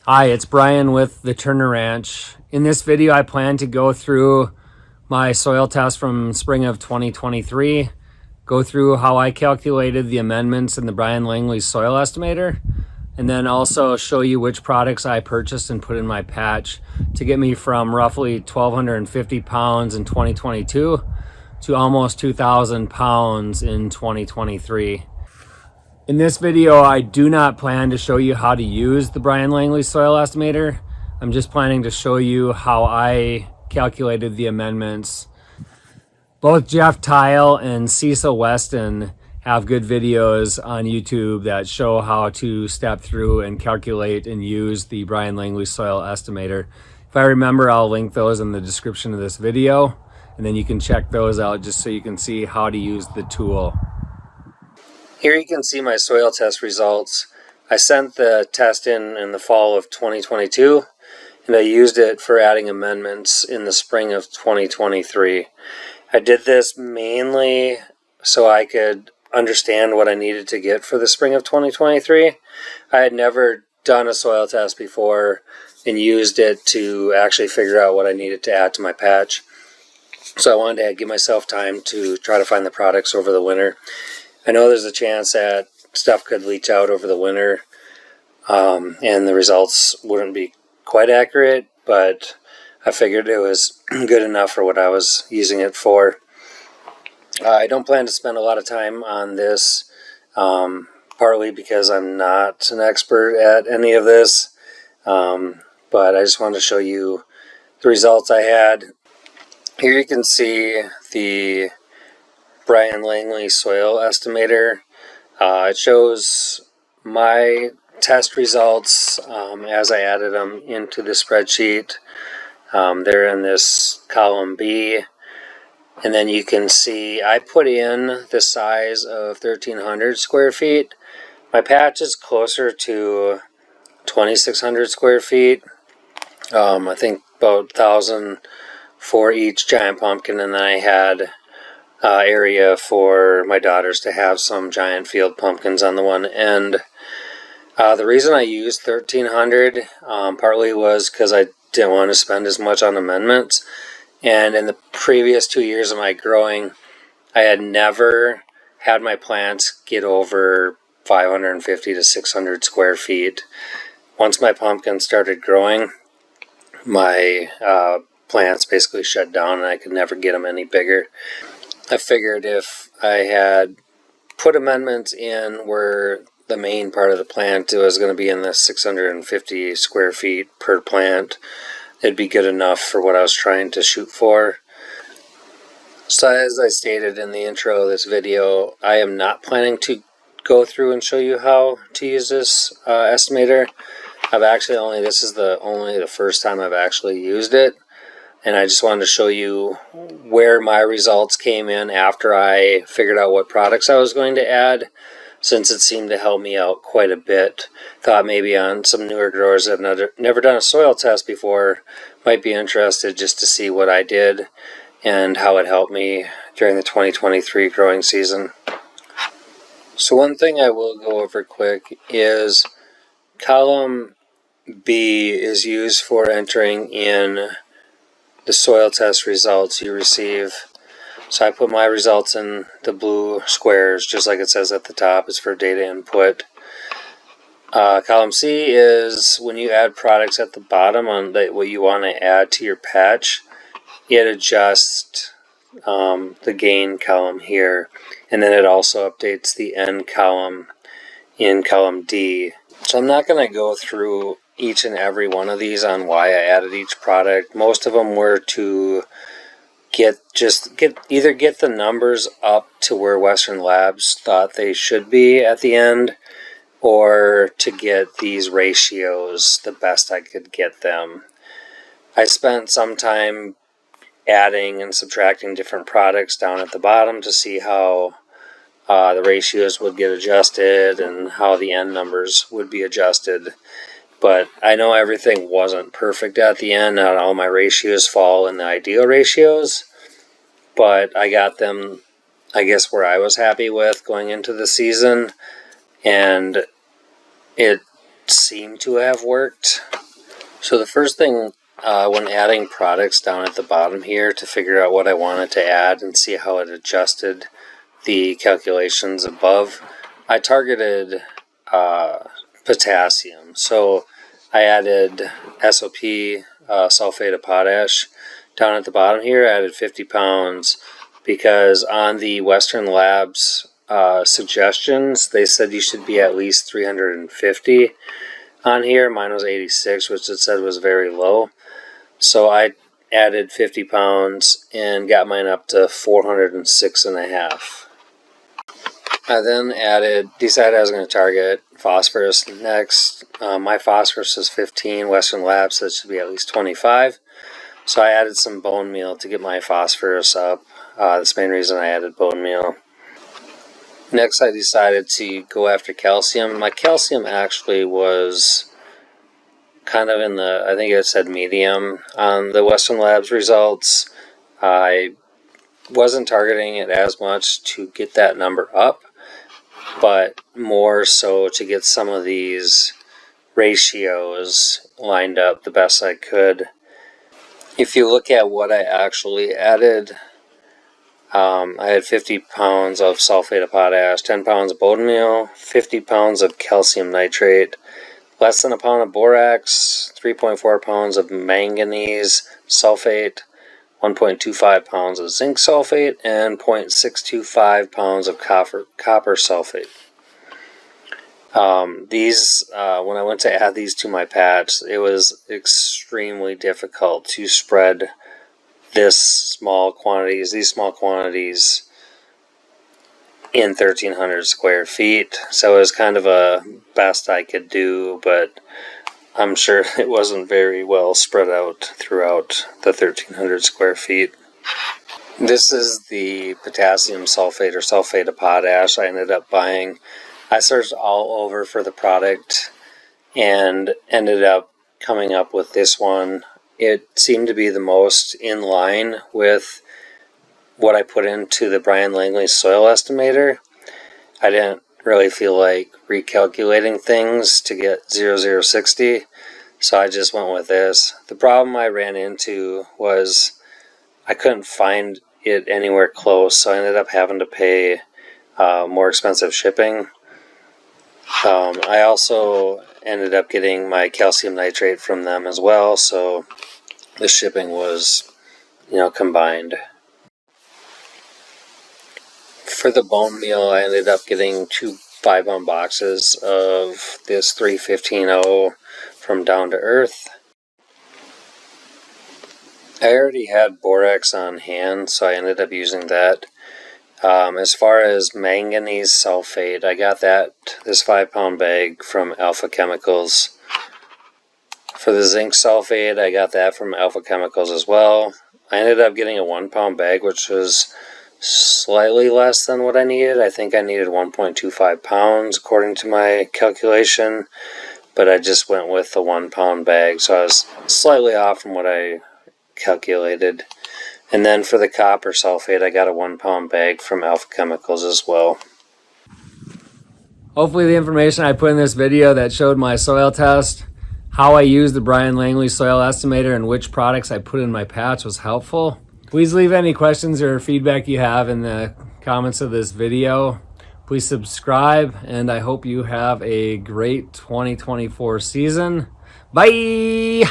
Hi, it's Brian with the Turner Ranch. In this video, I plan to go through my soil test from spring of 2023, go through how I calculated the amendments in the Bryan Langley Soil Estimator, and then also show you which products I purchased and put in my patch to get me from roughly 1,250 pounds in 2022 to almost 2,000 pounds in 2023. In this video, I do not plan to show you how to use the Bryan Langley Soil Estimator. I'm just planning to show you how I calculated the amendments. Both Jeff Tile and Cecil Weston have good videos on YouTube that show how to step through and calculate and use the Bryan Langley Soil Estimator. If I remember, I'll link those in the description of this video, and then you can check those out just so you can see how to use the tool. Here you can see my soil test results. I sent the test in the fall of 2022, and I used it for adding amendments in the spring of 2023. I did this mainly so I could understand what I needed to get for the spring of 2023. I had never done a soil test before and used it to actually figure out what I needed to add to my patch. So I wanted to give myself time to try to find the products over the winter. I know there's a chance that stuff could leach out over the winter and the results wouldn't be quite accurate, but I figured it was good enough for what I was using it for. I don't plan to spend a lot of time on this, partly because I'm not an expert at any of this, but I just wanted to show you the results I had. Here you can see the Bryan Langley Soil Estimator. It shows my test results as I added them into the spreadsheet. They're in this column B, and then you can see I put in the size of 1,300 square feet. My patch is closer to 2,600 square feet. I think about 1,000 for each giant pumpkin, and then I had area for my daughters to have some giant field pumpkins on the one end. The reason I used 1,300 partly was because I didn't want to spend as much on amendments, and in the previous 2 years of my growing, I had never had my plants get over 550 to 600 square feet. Once my pumpkins started growing, my plants basically shut down and I could never get them any bigger. I figured if I had put amendments in where the main part of the plant was going to be in the 650 square feet per plant, it'd be good enough for what I was trying to shoot for. So as I stated in the intro of this video, I am not planning to go through and show you how to use this estimator. This is only the first time I've actually used it. And I just wanted to show you where my results came in after I figured out what products I was going to add, since it seemed to help me out quite a bit. Thought maybe on some newer growers that have never done a soil test before might be interested just to see what I did and how it helped me during the 2023 growing season. So one thing I will go over quick is column B is used for entering in the soil test results you receive. So I put my results in the blue squares, just like it says at the top. It's for data input. Column C is when you add products at the bottom on what you want to add to your patch. It adjusts the gain column here, and then it also updates the end column in column D. So I'm not going to go through each and every one of these on why I added each product. Most of them were to either get the numbers up to where Western Labs thought they should be at the end, or to get these ratios the best I could get them. I spent some time adding and subtracting different products down at the bottom to see how the ratios would get adjusted and how the end numbers would be adjusted. But I know everything wasn't perfect at the end. Not all my ratios fall in the ideal ratios, but I got them, I guess, where I was happy with going into the season, and it seem to have worked. So the first thing when adding products down at the bottom here to figure out what I wanted to add and see how it adjusted the calculations above, I targeted potassium. So I added SOP, sulfate of potash, down at the bottom here. I added 50 pounds because on the Western Labs suggestions, they said you should be at least 350 on here. Mine was 86, which it said was very low. So I added 50 pounds and got mine up to 406.5. I then decided I was going to target phosphorus next. My phosphorus is 15. Western Labs said it should be at least 25. So I added some bone meal to get my phosphorus up. That's the main reason I added bone meal. Next, I decided to go after calcium. My calcium actually was kind of in the, I think it said medium on the Western Labs results. I wasn't targeting it as much to get that number up, but more so to get some of these ratios lined up the best I could. If you look at what I actually added, I had 50 pounds of sulfate of potash, 10 pounds of bone meal, 50 pounds of calcium nitrate, less than a pound of borax, 3.4 pounds of manganese sulfate, 1.25 pounds of zinc sulfate, and 0.625 pounds of copper sulfate. When I went to add these to my patch, it was extremely difficult to spread these small quantities in 1,300 square feet. So it was kind of a best I could do, but I'm sure it wasn't very well spread out throughout the 1,300 square feet. This is the potassium sulfate or sulfate of potash I ended up buying. I searched all over for the product and ended up coming up with this one. It seemed to be the most in line with what I put into the Bryan Langley Soil Estimator. I didn't really feel like recalculating things to get 0060, so I just went with this. The problem I ran into was I couldn't find it anywhere close, so I ended up having to pay more expensive shipping. I also ended up getting my calcium nitrate from them as well, so the shipping was, combined. For the bone meal, I ended up getting 2 5-pound boxes of this 315-0 from Down to Earth. I already had borax on hand, so I ended up using that. As far as manganese sulfate, I got this 5-pound bag from Alpha Chemicals. For the zinc sulfate, I got that from Alpha Chemicals as well. I ended up getting a 1-pound bag, which was slightly less than what I needed. I think I needed 1.25 pounds according to my calculation, but I just went with the 1-pound bag, so I was slightly off from what I calculated. And then for the copper sulfate, I got a 1-pound bag from Alpha Chemicals as well. Hopefully the information I put in this video that showed my soil test, how I used the Bryan Langley Soil Estimator, and which products I put in my patch was helpful. Please leave any questions or feedback you have in the comments of this video. Please subscribe, and I hope you have a great 2024 season. Bye!